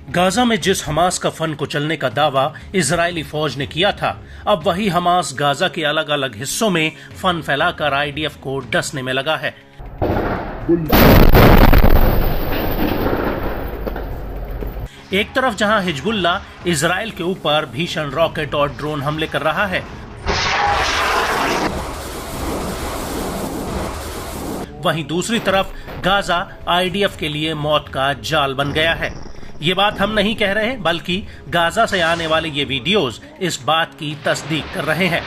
Gaza में जिस Hamas का फन कुचलने का दावा इजरायली फौज ने किया था, अब वही हमास गाजा के अलग अलग हिस्सों में फन फैलाकर आईडीएफ को डसने में लगा है। एक तरफ जहां हिजबुल्ला इजरायल के ऊपर भीषण रॉकेट और ड्रोन हमले कर रहा है, वहीं दूसरी तरफ गाजा आईडीएफ के लिए मौत का जाल बन गया है। ये बात हम नहीं कह रहे, बल्कि गाजा से आने वाले ये वीडियोस इस बात की तस्दीक कर रहे हैं।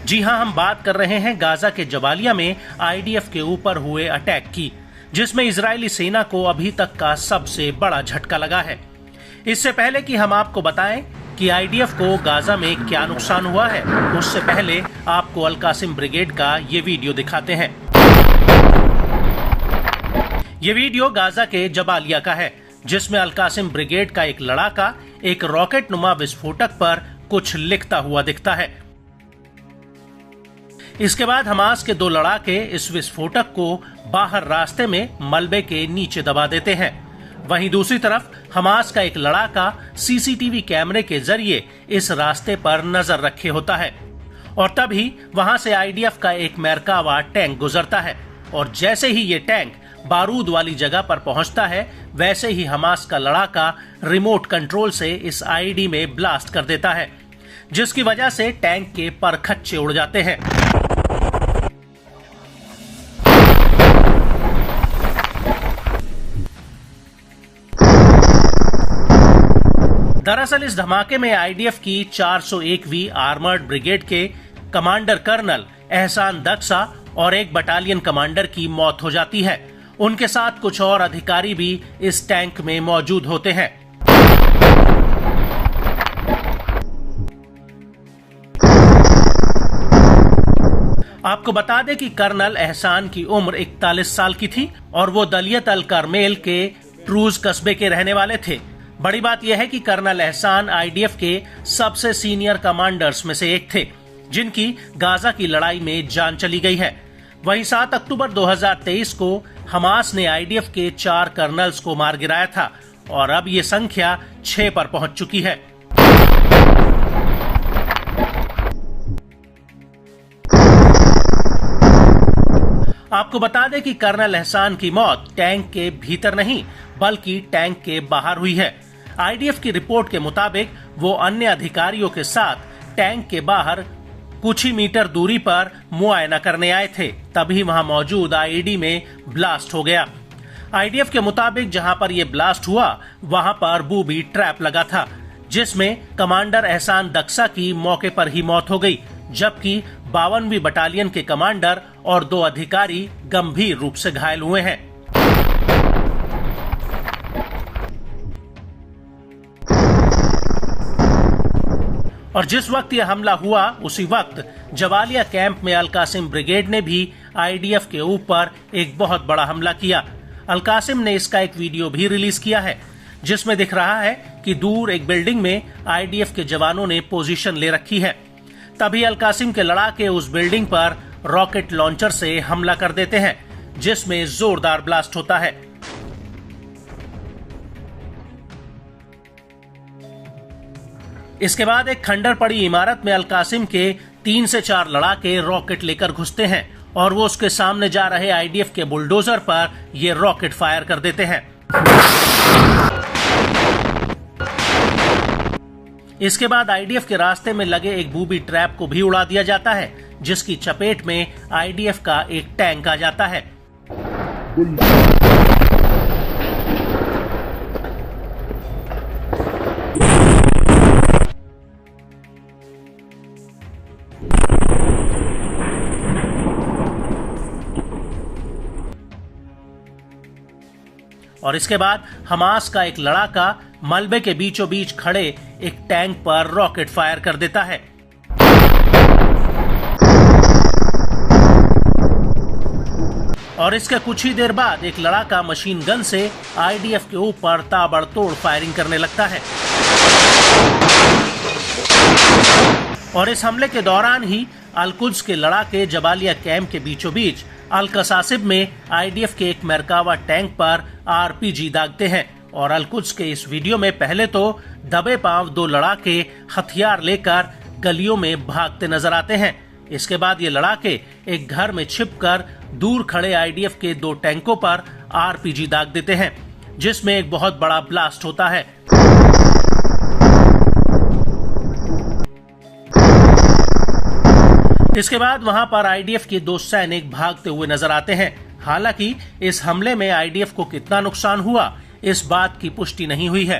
जी हां, हम बात कर रहे हैं गाजा के जबालिया में आईडीएफ के ऊपर हुए अटैक की, जिसमें इजरायली सेना को अभी तक का सबसे बड़ा झटका लगा है। इससे पहले कि हम आपको बताएं कि आईडीएफ को गाजा में क्या नुकसान हुआ है, उससे पहले आपको अल कासिम ब्रिगेड का ये वीडियो दिखाते हैं। ये वीडियो गाजा के जबालिया का है, जिसमें अल कासिम ब्रिगेड का एक लड़ाका एक रॉकेट नुमा विस्फोटक पर कुछ लिखता हुआ दिखता है। इसके बाद हमास के दो लड़ाके इस विस्फोटक को बाहर रास्ते में मलबे के नीचे दबा देते हैं। वहीं दूसरी तरफ हमास का एक लड़ाका सीसीटीवी कैमरे के जरिए इस रास्ते पर नजर रखे होता है, और तभी वहां से आईडीएफ का एक मेरकावा टैंक गुजरता है, और जैसे ही ये टैंक बारूद वाली जगह पर पहुंचता है, वैसे ही हमास का लड़ाका रिमोट कंट्रोल से इस आईडी में ब्लास्ट कर देता है, जिसकी वजह से टैंक के परखच्चे उड़ जाते हैं। दरअसल इस धमाके में आईडीएफ की 401वीं आर्मर्ड ब्रिगेड के कमांडर कर्नल एहसान दक्सा और एक बटालियन कमांडर की मौत हो जाती है। उनके साथ कुछ और अधिकारी भी इस टैंक में मौजूद होते हैं। आपको बता दें कि कर्नल एहसान की उम्र 41 साल की थी और वो दलियत अल करमेल के ट्रूज कस्बे के रहने वाले थे। बड़ी बात यह है कि कर्नल एहसान आईडीएफ के सबसे सीनियर कमांडर्स में से एक थे, जिनकी गाजा की लड़ाई में जान चली गई है। वहीं 7 अक्टूबर 2023 को हमास ने आईडीएफ के 4 कर्नल्स को मार गिराया था, और अब ये संख्या 6 पर पहुंच चुकी है। आपको बता दें कि कर्नल एहसान की मौत टैंक के भीतर नहीं, बल्कि टैंक के बाहर हुई है। आईडीएफ की रिपोर्ट के मुताबिक वो अन्य अधिकारियों के साथ टैंक के बाहर कुछ ही मीटर दूरी पर मुआयना करने आए थे, तभी वहां मौजूद आईडी में ब्लास्ट हो गया। आईडीएफ के मुताबिक जहां पर यह ब्लास्ट हुआ, वहां पर बूबी ट्रैप लगा था, जिसमें कमांडर एहसान दक्सा की मौके पर ही मौत हो गई, जबकि 52वीं बटालियन के कमांडर और 2 अधिकारी गंभीर रूप से घायल हुए हैं। और जिस वक्त यह हमला हुआ, उसी वक्त जबालिया कैंप में अल कासिम ब्रिगेड ने भी आईडीएफ के ऊपर एक बहुत बड़ा हमला किया। अल कासिम ने इसका एक वीडियो भी रिलीज किया है, जिसमें दिख रहा है कि दूर एक बिल्डिंग में आईडीएफ के जवानों ने पोजीशन ले रखी है। तभी अल कासिम के लड़ाके उस बिल्डिंग पर रॉकेट लॉन्चर से हमला कर देते हैं, जिसमें जोरदार ब्लास्ट होता है। इसके बाद एक खंडर पड़ी इमारत में अल कासिम के 3 से 4 लड़ाके रॉकेट लेकर घुसते हैं, और वो उसके सामने जा रहे आईडीएफ के बुलडोजर पर ये रॉकेट फायर कर देते हैं। इसके बाद आईडीएफ के रास्ते में लगे एक बूबी ट्रैप को भी उड़ा दिया जाता है, जिसकी चपेट में आईडीएफ का एक टैंक आ जाता है। और इसके बाद हमास का एक लड़ाका मलबे के बीचों बीच खड़े एक टैंक पर रॉकेट फायर कर देता है। और इसके कुछ ही देर बाद एक लड़ाका मशीन गन से आईडीएफ के ऊपर ताबड़तोड़ फायरिंग करने लगता है। और इस हमले के दौरान ही अल-कुद्स के लड़ाके जबालिया कैंप के बीचों बीच अल कसासिब में आईडीएफ के एक मरकावा टैंक पर आरपीजी दागते हैं और अल कुद्स के इस वीडियो में पहले तो दबे पांव 2 लड़ाके हथियार लेकर गलियों में भागते नजर आते हैं। इसके बाद ये लड़ाके एक घर में छिपकर दूर खड़े आईडीएफ के 2 टैंकों पर आरपीजी दाग देते हैं, जिसमें एक बहुत बड़ा ब्लास्ट होता है। इसके बाद वहां पर आईडीएफ के 2 सैनिक भागते हुए नजर आते हैं। हालांकि इस हमले में आईडीएफ को कितना नुकसान हुआ, इस बात की पुष्टि नहीं हुई है।